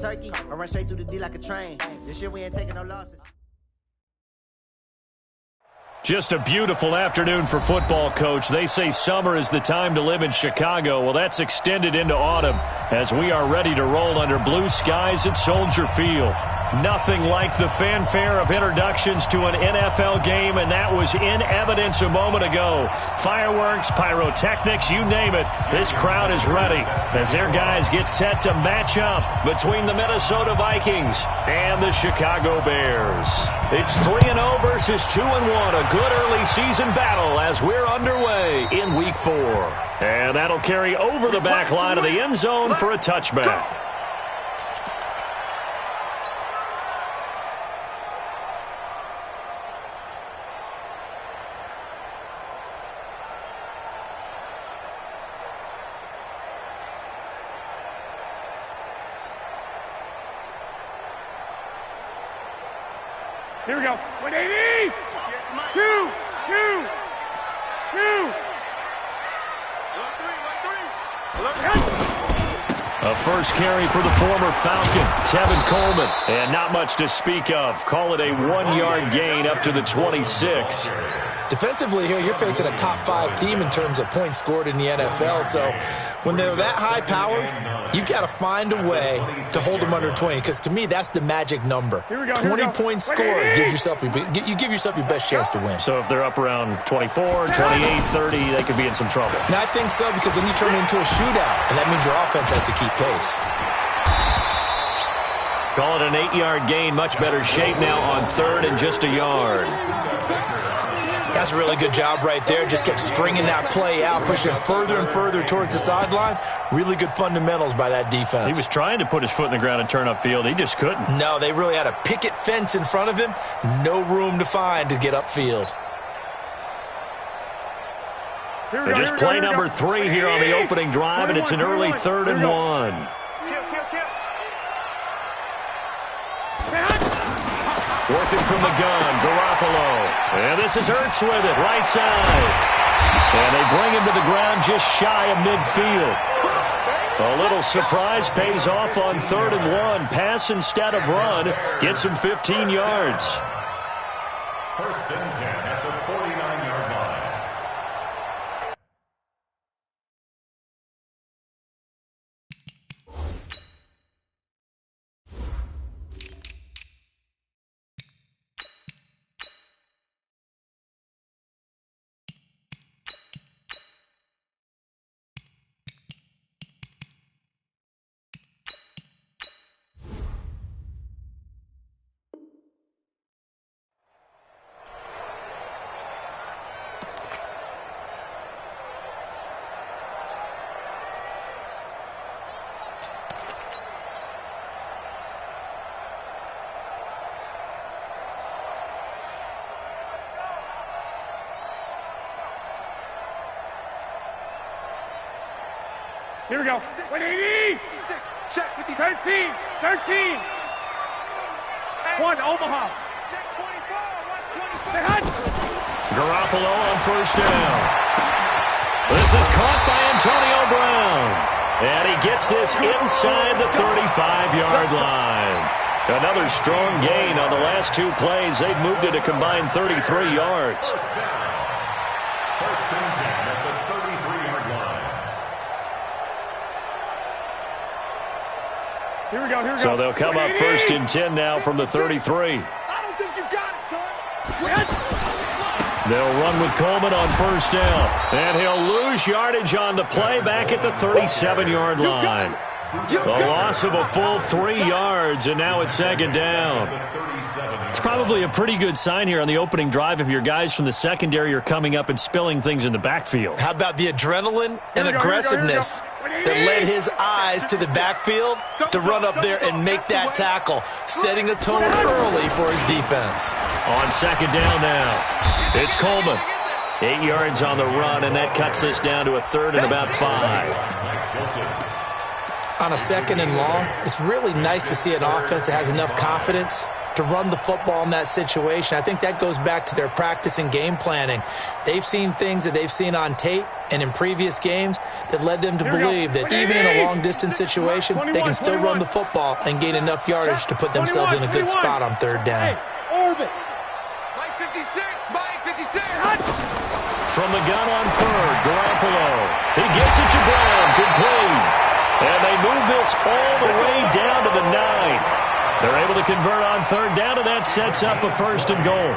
turkey. I run straight through the D like a train. This year we ain't taking no losses. Just a beautiful afternoon for football, Coach. They say summer is the time to live in Chicago. Well, that's extended into autumn as we are ready to roll under blue skies at Soldier Field. Nothing like the fanfare of introductions to an NFL game, and that was in evidence a moment ago. Fireworks, pyrotechnics, you name it. This crowd is ready as their guys get set to match up between the Minnesota Vikings and the Chicago Bears. It's 3-0 versus 2-1, a good early season battle as we're underway in Week 4. And that'll carry over the back line of the end zone for a touchback. Here we go. 180. 2. A first carry for the former Falcon, Tevin Coleman. And not much to speak of. Call it a 1-yard gain up to the 26. Defensively here, you're facing a top 5 team in terms of points scored in the NFL. So when they're that high-powered, you've got to find a way to hold them under 20. Because to me, that's the magic number. 20-point score gives yourself you give yourself your best chance to win. So if they're up around 24, 28, 30, they could be in some trouble. Now, I think so, because then you turn it into a shootout, and that means your offense has to keep pace. Call it an 8-yard gain. Much better shape now on third and just a yard. That's a really good job right there. Just kept stringing that play out, pushing further and further towards the sideline. Really good fundamentals by that defense. He was trying to put his foot in the ground and turn upfield. He just couldn't. No, they really had a picket fence in front of him. No room to find to get upfield. And just play number 3 here on the opening drive, and it's an early 3rd and 1. Working from the gun, Garoppolo. And this is Ertz with it, right side. And they bring him to the ground just shy of midfield. A little surprise pays off on 3rd and 1. Pass instead of run. Gets him 15 yards. 1st and 10 at the 49-yard line. Here we go. 180. 13. 1, Omaha. Garoppolo on 1st down. This is caught by Antonio Brown. And he gets this inside the 35-yard line. Another strong gain on the last 2 plays. They've moved it a combined 33 yards. 1st and 10 at the 33-yard line. Here we go. So they'll come up 1st and 10 now from the 33. I don't think you got it, son. They'll run with Coleman on 1st down. And he'll lose yardage on the play back at the 37-yard line. The loss of a full 3 yards, and now it's 2nd down. It's probably a pretty good sign here on the opening drive if your guys from the secondary are coming up and spilling things in the backfield. How about the adrenaline and aggressiveness that led his eyes to the backfield to run up there and make that tackle, setting a tone early for his defense. On 2nd down now, it's Coleman. 8 yards on the run, and that cuts this down to a 3rd and about 5. On a 2nd and long, it's really nice to see an offense that has enough confidence to run the football in that situation. I think that goes back to their practice and game planning. They've seen things that they've seen on tape and in previous games that led them to believe that even in a long-distance situation, they can still run the football and gain enough yardage to put themselves in a good spot on third down. Orbit. Mike 56, Mike 56. From the gun on third, Garoppolo. He gets it to Brown, complete. And they move this all the way down to the 9. They're able to convert on third down, and that sets up a 1st and goal.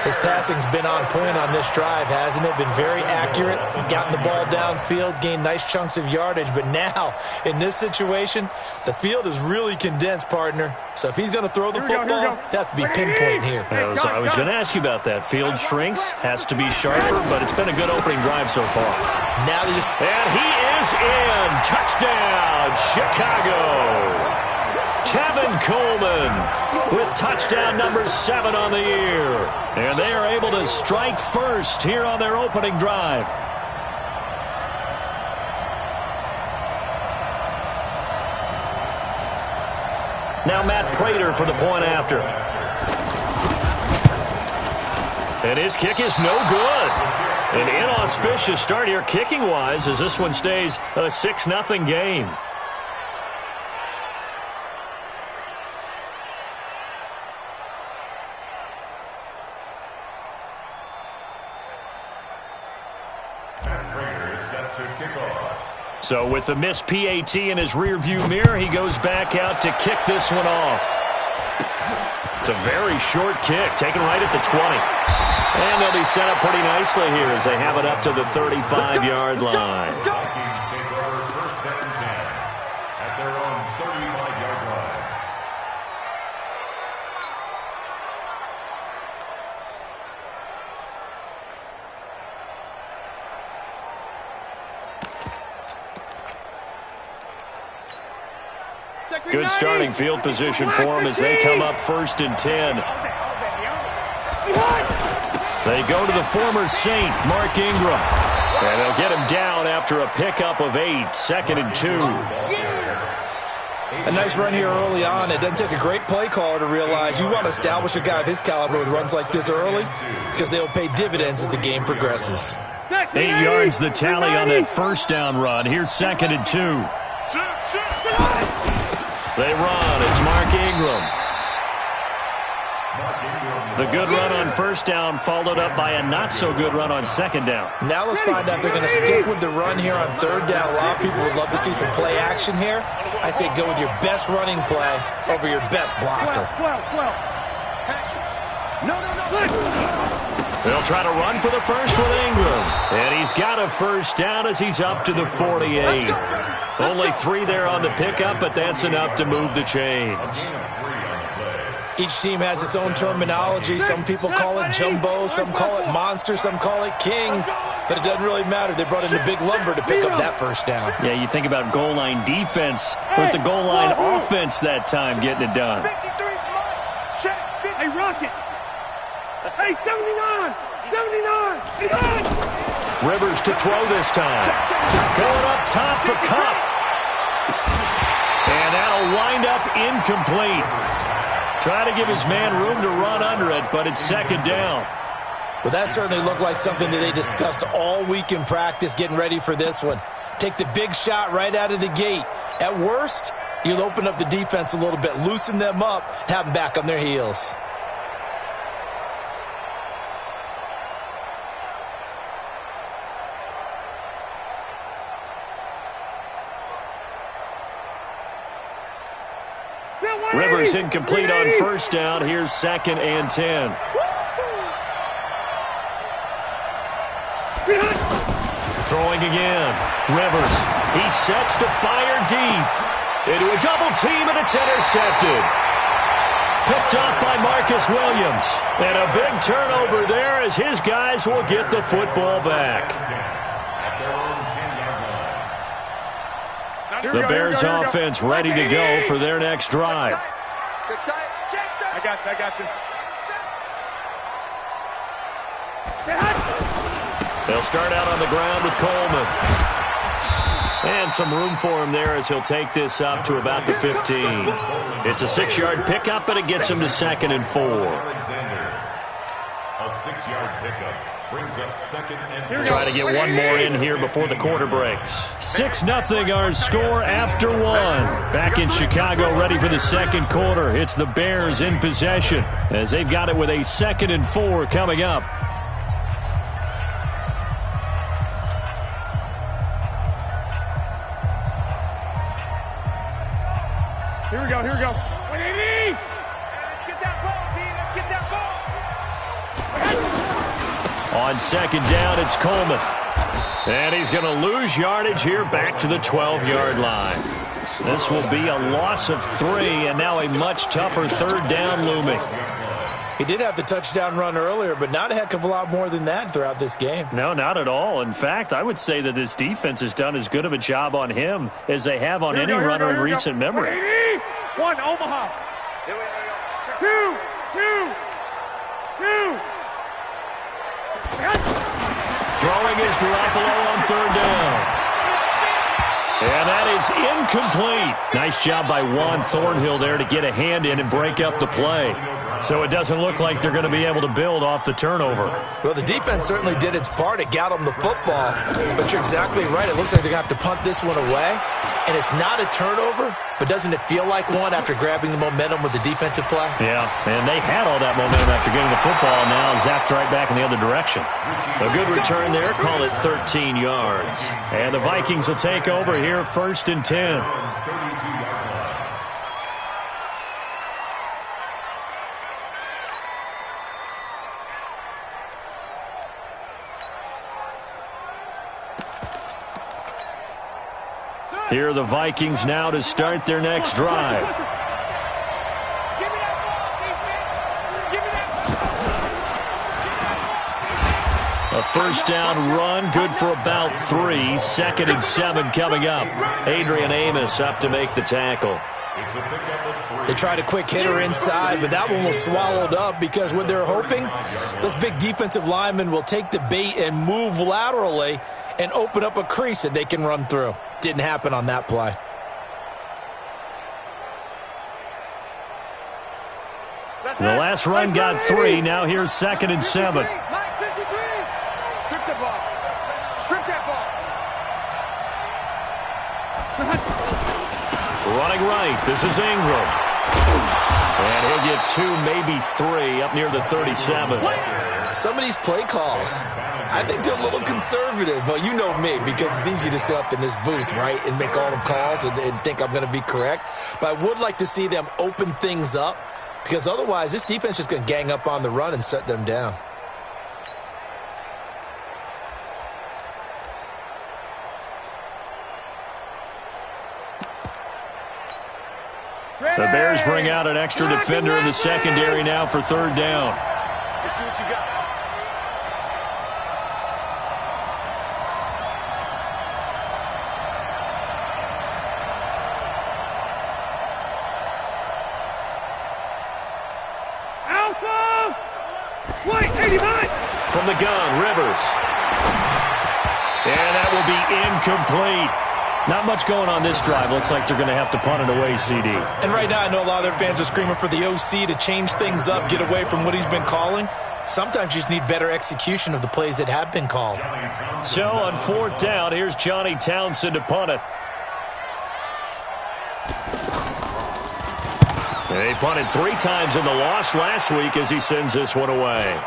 His passing's been on point on this drive, hasn't it? Been very accurate, gotten the ball downfield, gained nice chunks of yardage. But now, in this situation, the field is really condensed, partner. So if he's going to throw the football, that has to be pinpoint here. I was going to ask you about that. Field shrinks, has to be sharper, but it's been a good opening drive so far. Now they just... And he is in. Touchdown, Chicago. Tevin Coleman with touchdown number 7 on the year. And they are able to strike first here on their opening drive. Now Matt Prater for the point after. And his kick is no good. An inauspicious start here kicking-wise as this one stays a 6-0 game. So with the missed PAT in his rearview mirror, he goes back out to kick this one off. It's a very short kick, taken right at the 20. And they'll be set up pretty nicely here as they have it up to the 35-yard line. Vikings take over 1st and 10 at their own 35-yard line. Good starting field position for them as they come up 1st and 10. They go to the former Saint, Mark Ingram. And they'll get him down after a pickup of 8, 2nd and 2. A nice run here early on. It doesn't take a great play caller to realize you want to establish a guy of his caliber with runs like this early because they'll pay dividends as the game progresses. 8 yards the tally on that 1st down run. Here's 2nd and 2. They run. It's Mark Ingram. The good run on 1st down followed up by a not-so-good run on 2nd down. Now let's find out if they're going to stick with the run here on 3rd down. A lot of people would love to see some play action here. I say go with your best running play over your best blocker. They'll try to run for the first with Ingram. And he's got a 1st down as he's up to the 48. Only 3 there on the pickup, but that's enough to move the chains. Each team has its own terminology. Some people call it jumbo, some call it monster, some call it king. But it doesn't really matter. They brought in a big lumber to pick up that 1st down. Yeah, you think about goal line defense with the goal line offense that time getting it done. Hey, Rocket. Hey, 79. 79. Rivers to throw this time. Going up top for Cup. And that'll wind up incomplete. Try to give his man room to run under it, but it's 2nd down. Well, that certainly looked like something that they discussed all week in practice getting ready for this one. Take the big shot right out of the gate. At worst, you'll open up the defense a little bit, loosen them up, have them back on their heels. Rivers incomplete on 1st down. Here's 2nd and 10. Throwing again. Rivers. He sets to fire deep. Into a double team, and it's intercepted. Picked off by Marcus Williams. And a big turnover there as his guys will get the football back. The Bears offense ready to go for their next drive. I got you. They'll start out on the ground with Coleman. And some room for him there as he'll take this up to about the 15. It's a 6-yard pickup, but it gets him to 2nd and 4. A 6-yard pickup brings up 2nd and 4. Try to get one more in here before the quarter breaks. 6-0 our score after 1. Back in Chicago, ready for the second quarter. It's the Bears in possession as they've got it with a 2nd and 4 coming up. Here we go, here we go. 180! Let's get that ball, D. Let's get that ball. On 2nd down, it's Coleman. And he's going to lose yardage here back to the 12-yard line. This will be a loss of 3, and now a much tougher 3rd down looming. He did have the touchdown run earlier, but not a heck of a lot more than that throughout this game. No, not at all. In fact, I would say that this defense has done as good of a job on him as they have on any runner in recent memory. 1, Omaha. Here we go. 2. Throwing is Garoppolo on 3rd down. And that is incomplete. Nice job by Juan Thornhill there to get a hand in and break up the play. So it doesn't look like they're going to be able to build off the turnover. Well, the defense certainly did its part. It got them the football. But you're exactly right. It looks like they're going to have to punt this one away. And it's not a turnover, but doesn't it feel like one after grabbing the momentum with the defensive play? Yeah, and they had all that momentum after getting the football. Now zapped right back in the other direction. A good return there. Call it 13 yards. And the Vikings will take over here 1st and 10. Here are the Vikings now to start their next drive. Give me that ball, defense. Give me that ball. A 1st down run, good for about 3. 2nd and 7 coming up. Adrian Amos up to make the tackle. They tried a quick hitter inside, but that one was swallowed up because what they're hoping, those big defensive linemen will take the bait and move laterally and open up a crease that they can run through. Didn't happen on that play. The last run got 3. Now here's 2nd and 7. Line 53. Strip the ball. Strip that ball. Running right. This is Ingram. And he'll get 2, maybe 3 up near the 37. Some of these play calls, I think they're a little conservative, but you know me, because it's easy to sit up in this booth, right, and make all the calls and think I'm going to be correct. But I would like to see them open things up, because otherwise this defense is just going to gang up on the run and shut them down. The Bears bring out an extra defender in the secondary now for 3rd down. Let's see what you got. Alpha! White, 89! From the gun, Rivers. And that will be incomplete. Not much going on this drive. Looks like they're going to have to punt it away, CD. And right now I know a lot of their fans are screaming for the OC to change things up, get away from what he's been calling. Sometimes you just need better execution of the plays that have been called. So on 4th down, here's Johnny Townsend to punt it. They punted 3 times in the loss last week as he sends this one away.